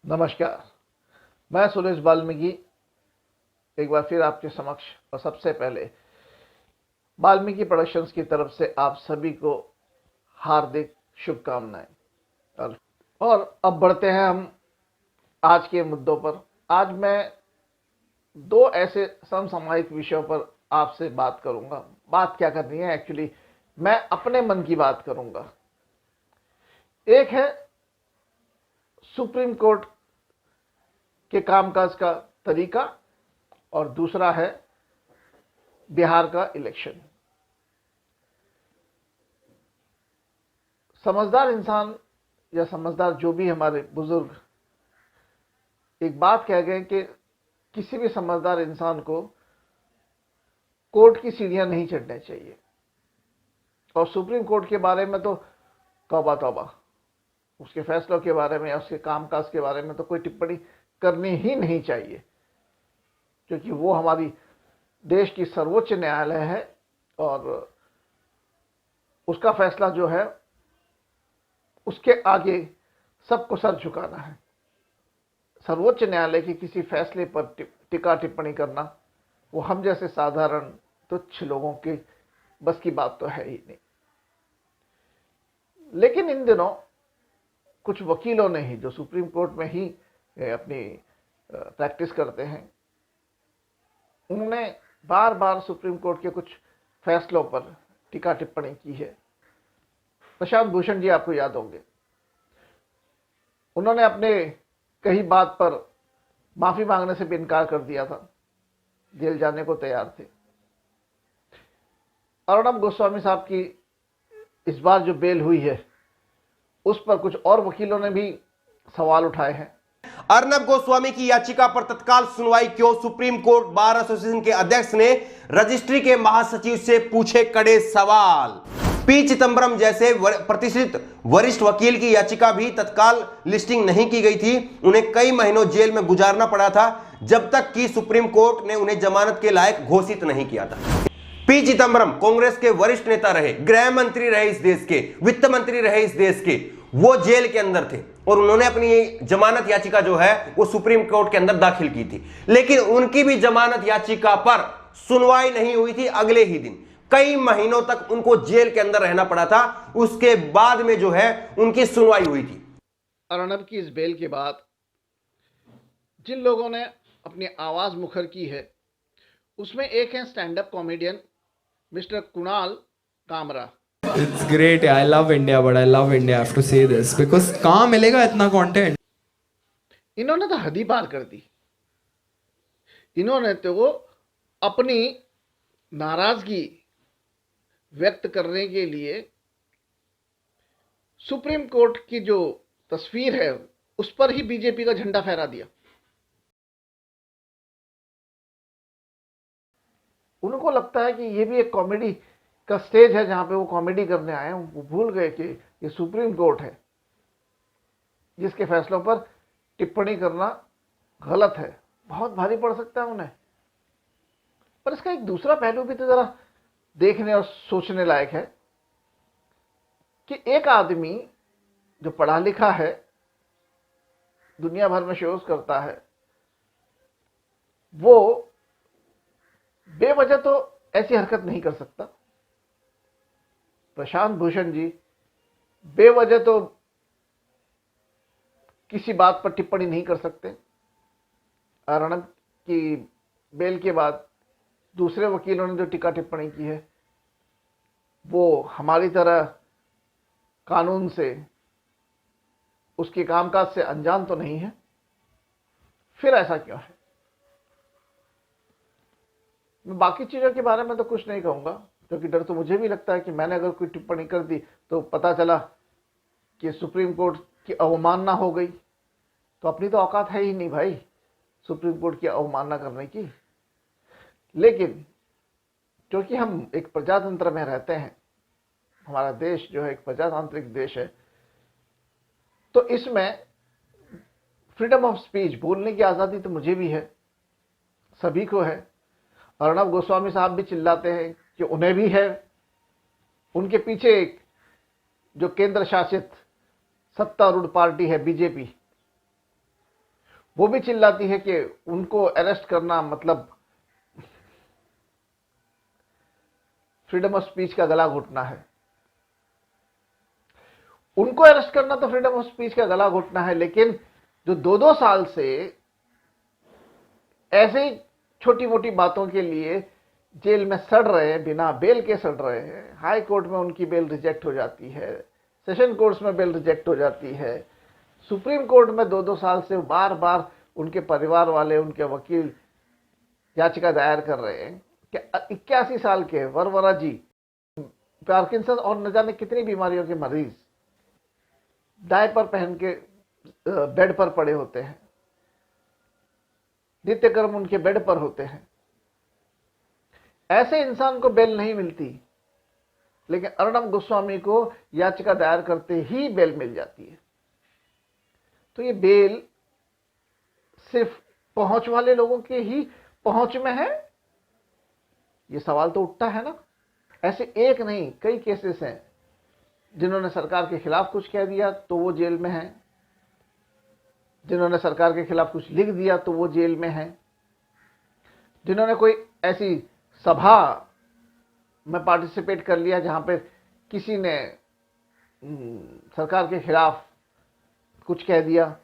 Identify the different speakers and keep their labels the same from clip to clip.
Speaker 1: नमस्कार। मैं सुरेश वाल्मीकि एक बार फिर आपके समक्ष, और सबसे पहले वाल्मीकि प्रोडक्शंस की तरफ से आप सभी को हार्दिक शुभकामनाएं। और अब बढ़ते हैं हम आज के मुद्दों पर। आज मैं दो ऐसे समसामयिक विषयों पर आपसे बात करूंगा। बात क्या करनी है, एक्चुअली मैं अपने मन की बात करूंगा। एक है सुप्रीम कोर्ट के कामकाज का तरीका और दूसरा है बिहार का इलेक्शन। समझदार इंसान या समझदार जो भी हमारे बुजुर्ग एक बात कह गए कि किसी भी समझदार इंसान को कोर्ट की सीढ़ियां नहीं चढ़नी चाहिए। और सुप्रीम कोर्ट के बारे में तो तौबा तौबा, उसके फैसलों के बारे में या उसके कामकाज के बारे में तो कोई टिप्पणी करनी ही नहीं चाहिए, क्योंकि वो हमारी देश की सर्वोच्च न्यायालय है और उसका फैसला जो है उसके आगे सबको सर झुकाना है। सर्वोच्च न्यायालय के किसी फैसले पर टिक्का टिप्पणी करना वो हम जैसे साधारण तुच्छ लोगों के बस की बात तो है ही नहीं। लेकिन इन दिनों कुछ वकीलों ने ही, जो सुप्रीम कोर्ट में ही अपनी प्रैक्टिस करते हैं, उन्होंने बार बार सुप्रीम कोर्ट के कुछ फैसलों पर टीका टिप्पणी की है। प्रशांत भूषण जी आपको याद होंगे, उन्होंने अपने कई बात पर माफी मांगने से भी इनकार कर दिया था, जेल जाने को तैयार थे। अर्णब गोस्वामी साहब की इस बार जो बेल हुई है उस पर कुछ और वकीलों ने भी सवाल उठाए हैं।
Speaker 2: अर्नब गोस्वामी की याचिका पर तत्काल सुनवाई क्यों? सुप्रीम कोर्ट बार एसोसिएशन के अध्यक्ष ने रजिस्ट्री के महासचिव से पूछे कड़े सवाल। पी चिदंबरम जैसे प्रतिष्ठित वरिष्ठ वकील की याचिका भी तत्काल लिस्टिंग नहीं की गई थी। उन्हें कई महीनों जेल में गुजारना पड़ा था जब तक कि सुप्रीम कोर्ट ने उन्हें जमानत के लायक घोषित नहीं किया था। पी चिदंबरम कांग्रेस के वरिष्ठ नेता रहे, गृह मंत्री रहे इस देश के, वित्त मंत्री रहे इस देश के। वो जेल के अंदर थे और उन्होंने अपनी जमानत याचिका जो है वो सुप्रीम कोर्ट के अंदर दाखिल की थी, लेकिन उनकी भी जमानत याचिका पर सुनवाई नहीं हुई थी। अगले ही दिन कई महीनों तक उनको जेल के अंदर रहना पड़ा था। उसके बाद में जो है उनकी सुनवाई हुई थी।
Speaker 1: अर्णब की इस बेल के बाद जिन लोगों ने अपनी आवाज मुखर की है उसमें एक है stand up comedian mister Kunal Kamra.
Speaker 3: It's great. I love India, but I love India. I have to say this because कहाँ मिलेगा इतना कंटेंट?
Speaker 1: इन्होंने तो हद ही पार कर दी। इन्होंने तो अपनी नाराजगी व्यक्त करने के लिए सुप्रीम कोर्ट की जो तस्वीर है उस पर ही बीजेपी का झंडा फहरा दिया। उनको लगता है कि ये भी एक कॉमेडी का स्टेज है जहां पे वो कॉमेडी करने आए हैं। वो भूल गए कि ये सुप्रीम कोर्ट है जिसके फैसलों पर टिप्पणी करना गलत है, बहुत भारी पड़ सकता है उन्हें। पर इसका एक दूसरा पहलू भी तो जरा देखने और सोचने लायक है कि एक आदमी जो पढ़ा लिखा है, दुनिया भर में शोज करता है, वो बेवजह तो ऐसी हरकत नहीं कर सकता। प्रशांत भूषण जी बेवजह तो किसी बात पर टिप्पणी नहीं कर सकते। अर्णब की बेल के बाद दूसरे वकीलों ने जो टीका टिप्पणी की है वो हमारी तरह कानून से, उसके कामकाज से अनजान तो नहीं है। फिर ऐसा क्यों है? मैं बाकी चीजों के बारे में तो कुछ नहीं कहूंगा, क्योंकि डर तो मुझे भी लगता है कि मैंने अगर कोई टिप्पणी कर दी तो पता चला कि सुप्रीम कोर्ट की अवमानना हो गई, तो अपनी तो औकात है ही नहीं भाई सुप्रीम कोर्ट की अवमानना करने की। लेकिन क्योंकि हम एक प्रजातंत्र में रहते हैं, हमारा देश जो है एक प्रजातांत्रिक देश है, तो इसमें फ्रीडम ऑफ स्पीच, बोलने की आज़ादी तो मुझे भी है, सभी को है। अर्णब गोस्वामी साहब भी चिल्लाते हैं कि उन्हें भी है। उनके पीछे एक जो केंद्र शासित सत्तारूढ़ पार्टी है बीजेपी, वो भी चिल्लाती है कि उनको अरेस्ट करना मतलब फ्रीडम ऑफ स्पीच का गला घोटना है। उनको अरेस्ट करना तो फ्रीडम ऑफ स्पीच का गला घोटना है, लेकिन जो 2-2 साल से ऐसे ही छोटी मोटी बातों के लिए जेल में सड़ रहे हैं, बिना बेल के सड़ रहे हैं, हाई कोर्ट में उनकी बेल रिजेक्ट हो जाती है, सेशन कोर्ट्स में बेल रिजेक्ट हो जाती है, सुप्रीम कोर्ट में 2-2 साल से बार बार उनके परिवार वाले, उनके वकील याचिका दायर कर रहे हैं कि 81 साल के वरवरा जी, पार्किंसन और न जाने कितनी बीमारियों के मरीज डायपर पहन के बेड पर पड़े होते हैं, नित्यकर्म उनके बेड पर होते हैं। ऐसे इंसान को बेल नहीं मिलती, लेकिन अर्णब गोस्वामी को याचिका दायर करते ही बेल मिल जाती है। तो ये बेल सिर्फ पहुंच वाले लोगों के ही पहुंच में है, ये सवाल तो उठता है ना। ऐसे एक नहीं कई केसेस हैं जिन्होंने सरकार के खिलाफ कुछ कह दिया तो वो जेल में है, जिन्होंने सरकार के खिलाफ कुछ लिख दिया तो वो जेल में है, जिन्होंने कोई ऐसी सभा में पार्टिसिपेट कर लिया जहां पे किसी ने सरकार के खिलाफ कुछ कह दिया,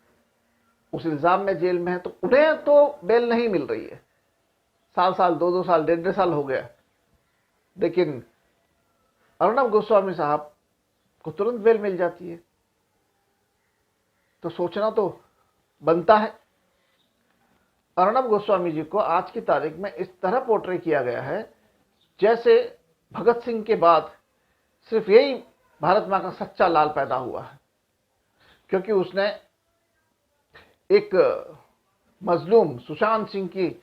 Speaker 1: उस इल्जाम में जेल में है, तो उन्हें तो बेल नहीं मिल रही है। साल 2-2 साल 1.5 साल हो गया, लेकिन अर्णब गोस्वामी साहब को तुरंत बेल मिल जाती है। तो सोचना तो बनता है। अर्णब गोस्वामी जी को आज की तारीख में इस तरह पोर्ट्रे किया गया है जैसे भगत सिंह के बाद सिर्फ यही भारत मां का सच्चा लाल पैदा हुआ है, क्योंकि उसने एक मजलूम सुशांत सिंह की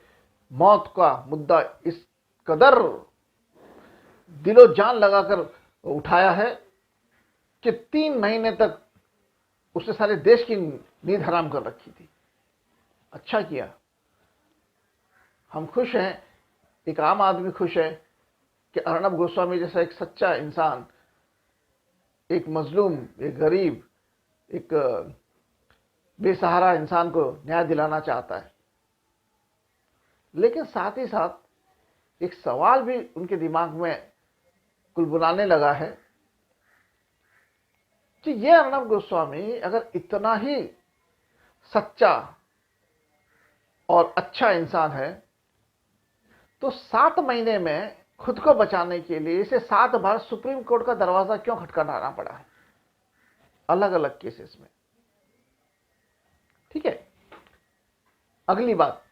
Speaker 1: मौत का मुद्दा इस कदर दिलो जान लगाकर उठाया है कि 3 महीने तक उसने सारे देश की नींद हराम कर रखी थी। अच्छा किया, हम खुश हैं, एक आम आदमी खुश है कि अर्णब गोस्वामी जैसा एक सच्चा इंसान, एक मजलूम, एक गरीब, एक बेसहारा इंसान को न्याय दिलाना चाहता है। लेकिन साथ ही साथ एक सवाल भी उनके दिमाग में कुलबुलाने लगा है कि ये अर्णब गोस्वामी अगर इतना ही सच्चा और अच्छा इंसान है तो 7 महीने में खुद को बचाने के लिए इसे 7 बार सुप्रीम कोर्ट का दरवाजा क्यों खटखटाना पड़ा है, अलग अलग केसेस में। ठीक है, अगली बात,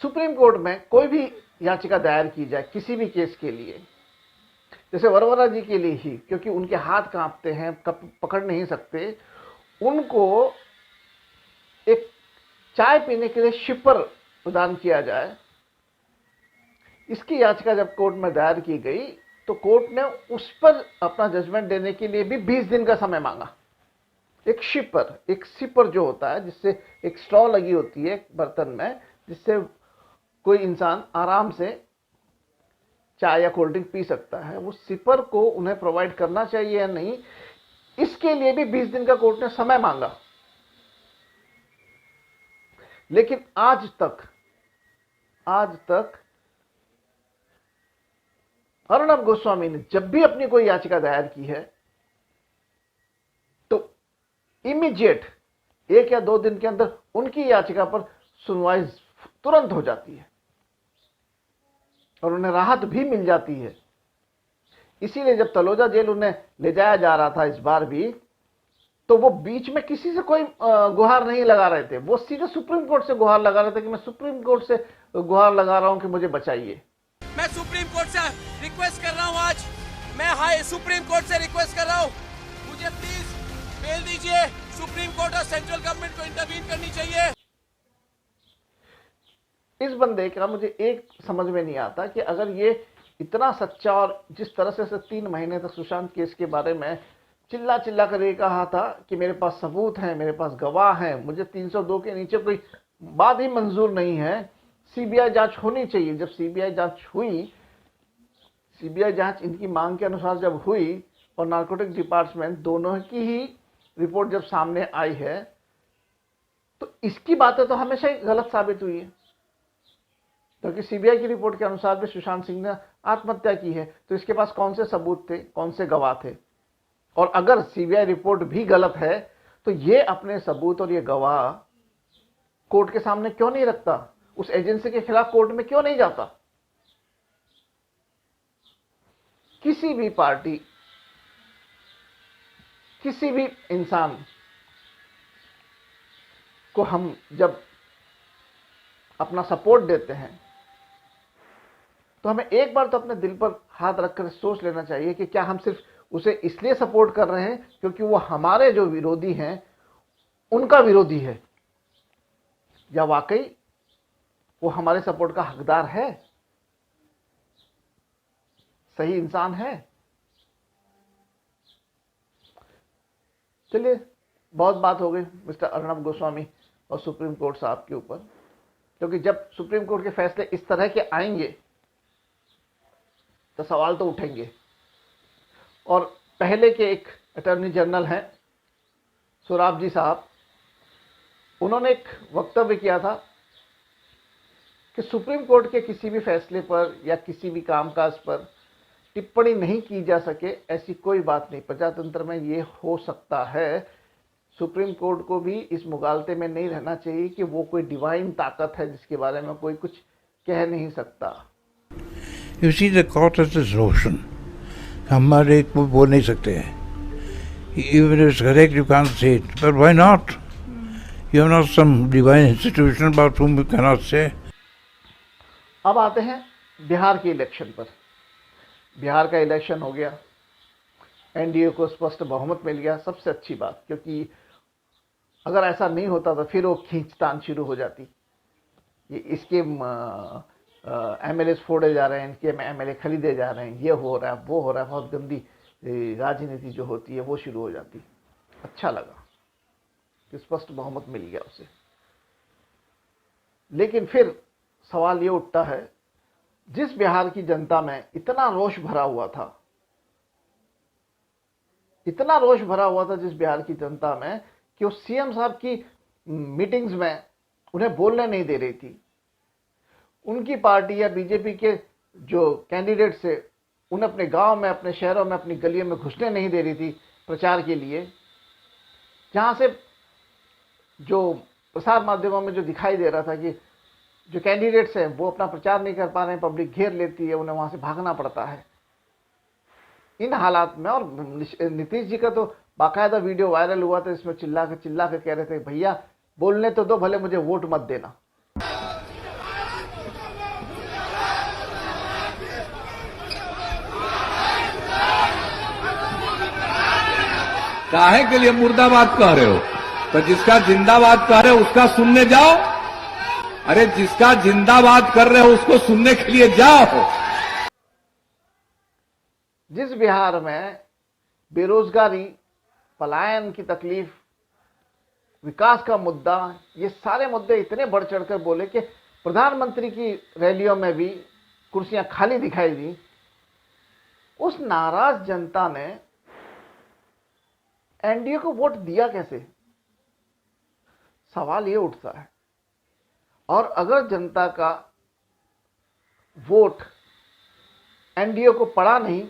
Speaker 1: सुप्रीम कोर्ट में कोई भी याचिका दायर की जाए किसी भी केस के लिए, जैसे वरवरा जी के लिए ही, क्योंकि उनके हाथ कांपते हैं, पकड़ नहीं सकते, उनको एक चाय पीने के लिए शिपर प्रदान किया जाए, इसकी याचिका जब कोर्ट में दायर की गई तो कोर्ट ने उस पर अपना जजमेंट देने के लिए भी 20 दिन का समय मांगा। एक शिपर, एक सिपर जो होता है, जिससे एक स्ट्रॉ लगी होती है बर्तन में, जिससे कोई इंसान आराम से चाय या कोल्ड ड्रिंक पी सकता है, वो सिपर को उन्हें प्रोवाइड करना चाहिए या नहीं, इसके लिए भी 20 दिन का कोर्ट ने समय मांगा। लेकिन आज तक अर्णब गोस्वामी ने जब भी अपनी कोई याचिका दायर की है तो इमीडिएट 1 या 2 दिन के अंदर उनकी याचिका पर सुनवाई तुरंत हो जाती है और उन्हें राहत भी मिल जाती है। इसीलिए जब तलोजा जेल उन्हें ले जाया जा रहा था इस बार भी, तो वो बीच में किसी से कोई गुहार नहीं लगा रहे थे, वो सीधे सुप्रीम कोर्ट से गुहार लगा रहे थे कि मैं सुप्रीम कोर्ट से गुहार लगा रहा हूं कि मुझे बचाइए।
Speaker 4: मैं सुप्रीम कोर्ट से रिक्वेस्ट कर रहा हूं, आज मैं हाई सुप्रीम कोर्ट से रिक्वेस्ट कर रहा हूं, मुझे प्लीज बेल दीजिए। सुप्रीम कोर्ट और सेंट्रल गवर्नमेंट को इंटरवीन करनी चाहिए।
Speaker 1: इस बंदे का मुझे एक समझ में नहीं आता कि अगर ये इतना सच्चा और जिस तरह से 3 महीने तक सुशांत केस के बारे में चिल्ला कर ये कहा था कि मेरे पास सबूत हैं, मेरे पास गवाह हैं, मुझे 302 के नीचे कोई बात ही मंजूर नहीं है, सीबीआई जांच होनी चाहिए। जब सीबीआई जांच हुई, सीबीआई जांच इनकी मांग के अनुसार जब हुई और नारकोटिक डिपार्टमेंट दोनों की ही रिपोर्ट जब सामने आई है, तो इसकी बातें तो हमेशा ही गलत साबित हुई है, क्योंकि सीबीआई की रिपोर्ट के अनुसार भी सुशांत सिंह ने आत्महत्या की है। तो इसके पास कौन से सबूत थे, कौन से गवाह थे? और अगर सीबीआई रिपोर्ट भी गलत है तो ये अपने सबूत और ये गवाह कोर्ट के सामने क्यों नहीं रखता? उस एजेंसी के खिलाफ कोर्ट में क्यों नहीं जाता? किसी भी पार्टी, किसी भी इंसान को हम जब अपना सपोर्ट देते हैं तो हमें एक बार तो अपने दिल पर हाथ रखकर सोच लेना चाहिए कि क्या हम सिर्फ उसे इसलिए सपोर्ट कर रहे हैं क्योंकि वो हमारे जो विरोधी हैं उनका विरोधी है, या वाकई वो हमारे सपोर्ट का हकदार है, सही इंसान है। चलिए, बहुत बात हो गई मिस्टर अर्नब गोस्वामी और सुप्रीम कोर्ट साहब के ऊपर, क्योंकि जब सुप्रीम कोर्ट के फैसले इस तरह के आएंगे तो सवाल तो उठेंगे। और पहले के एक अटॉर्नी जनरल हैं सोराब जी साहब, उन्होंने एक वक्तव्य किया था कि सुप्रीम कोर्ट के किसी भी फैसले पर या किसी भी कामकाज पर टिप्पणी नहीं की जा सके, ऐसी कोई बात नहीं। प्रजातंत्र में ये हो सकता है। सुप्रीम कोर्ट को भी इस मुगालते में नहीं रहना चाहिए कि वो कोई डिवाइन ताकत है जिसके बारे में कोई कुछ कह नहीं सकता।
Speaker 5: You see, the court has this notion. हमारे को बोल नहीं सकते हैं. Even if it's correct, you can't say it. But why not? You have not some divine institution about whom you cannot say.
Speaker 1: अब आते हैं बिहार के इलेक्शन पर। बिहार का इलेक्शन हो गया, एनडीए को स्पष्ट बहुमत मिल गया, सबसे अच्छी बात, क्योंकि अगर ऐसा नहीं होता तो फिर वो खींचतान शुरू हो जाती। ये इसके एमएलए फोड़े जा रहे हैं, इनके एमएलए खरीदे जा रहे हैं, ये हो रहा है, वो हो रहा है, बहुत गंदी राजनीति जो होती है वो शुरू हो जाती। अच्छा लगा कि स्पष्ट बहुमत मिल गया उसे। लेकिन फिर सवाल ये उठता है, जिस बिहार की जनता में इतना रोष भरा हुआ था, इतना रोष भरा हुआ था जिस बिहार की जनता में कि वो सीएम साहब की मीटिंग्स में उन्हें बोलने नहीं दे रही थी। उनकी पार्टी या बीजेपी के जो कैंडिडेट से उन्हें अपने गांव में, अपने शहरों में, अपनी गलियों में घुसने नहीं दे रही थी प्रचार के लिए। जहां से जो प्रसार माध्यमों में जो दिखाई दे रहा था कि जो कैंडिडेट्स हैं वो अपना प्रचार नहीं कर पा रहे हैं, पब्लिक घेर लेती है, उन्हें वहां से भागना पड़ता है। इन हालात में, और नीतीश जी का तो बाकायदा वीडियो वायरल हुआ था, इसमें चिल्ला के कह रहे थे, भैया बोलने तो दो, भले मुझे वोट मत देना।
Speaker 6: काहे के लिए मुर्दाबाद कह रहे हो? तो जिसका जिंदाबाद कह रहे हो उसका सुनने जाओ। अरे जिसका जिंदाबाद कर रहे हो उसको सुनने के लिए जाओ।
Speaker 1: जिस बिहार में बेरोजगारी, पलायन की तकलीफ, विकास का मुद्दा, ये सारे मुद्दे इतने बढ़ चढ़कर बोले कि प्रधानमंत्री की रैलियों में भी कुर्सियां खाली दिखाई दी। उस नाराज जनता ने एनडीए को वोट दिया कैसे? सवाल ये उठता है। और अगर जनता का वोट एनडीए को पड़ा नहीं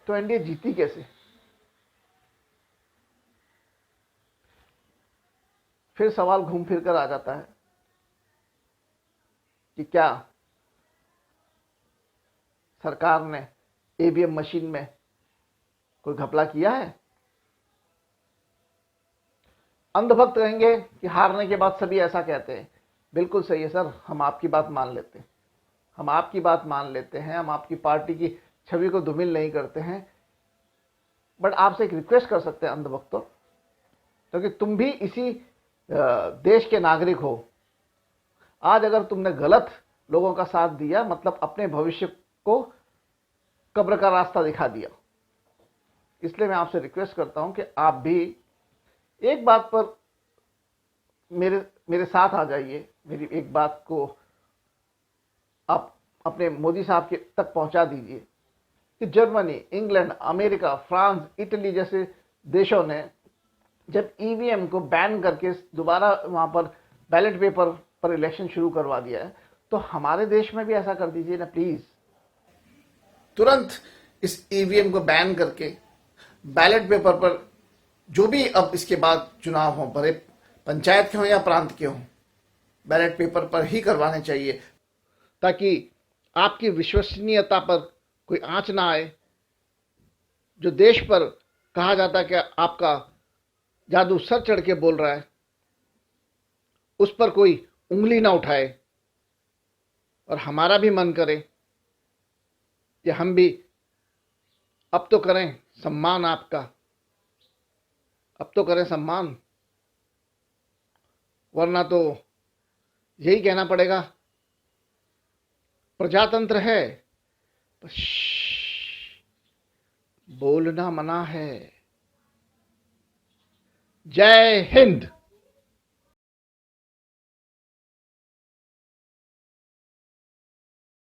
Speaker 1: तो एनडीए जीती कैसे? फिर सवाल घूम फिर कर आ जाता है कि क्या सरकार ने ईवीएम मशीन में कोई घपला किया है? अंधभक्त कहेंगे कि हारने के बाद सभी ऐसा कहते हैं। बिल्कुल सही है सर, हम आपकी बात मान लेते हैं, हम आपकी बात मान लेते हैं, हम आपकी पार्टी की छवि को धूमिल नहीं करते हैं। बट आपसे एक रिक्वेस्ट कर सकते हैं अंधभक्तों, क्योंकि तुम भी इसी देश के नागरिक हो। आज अगर तुमने गलत लोगों का साथ दिया, मतलब अपने भविष्य को कब्र का रास्ता दिखा दिया। इसलिए मैं आपसे रिक्वेस्ट करता हूं कि आप भी एक बात पर मेरे साथ आ जाइए। मेरी एक बात को आप अपने मोदी साहब के तक पहुंचा दीजिए कि Germany, England, America, France, Italy जैसे देशों ने जब ईवीएम को बैन करके दोबारा वहां पर बैलेट पेपर पर इलेक्शन शुरू करवा दिया है, तो हमारे देश में भी ऐसा कर दीजिए ना प्लीज। तुरंत इस ईवीएम को बैन करके बैलेट पेपर पर जो भी अब इसके बाद चुनाव हो, भले पंचायत के हों या प्रांत के हों, बैलेट पेपर पर ही करवाने चाहिए, ताकि आपकी विश्वसनीयता पर कोई आंच ना आए। जो देश पर कहा जाता है कि आपका जादू सर चढ़ के बोल रहा है, उस पर कोई उंगली ना उठाए और हमारा भी मन करे कि हम भी अब तो करें सम्मान आपका, अब तो करें सम्मान, वरना तो यही कहना पड़ेगा प्रजातंत्र है, बोलना मना है। जय हिंद।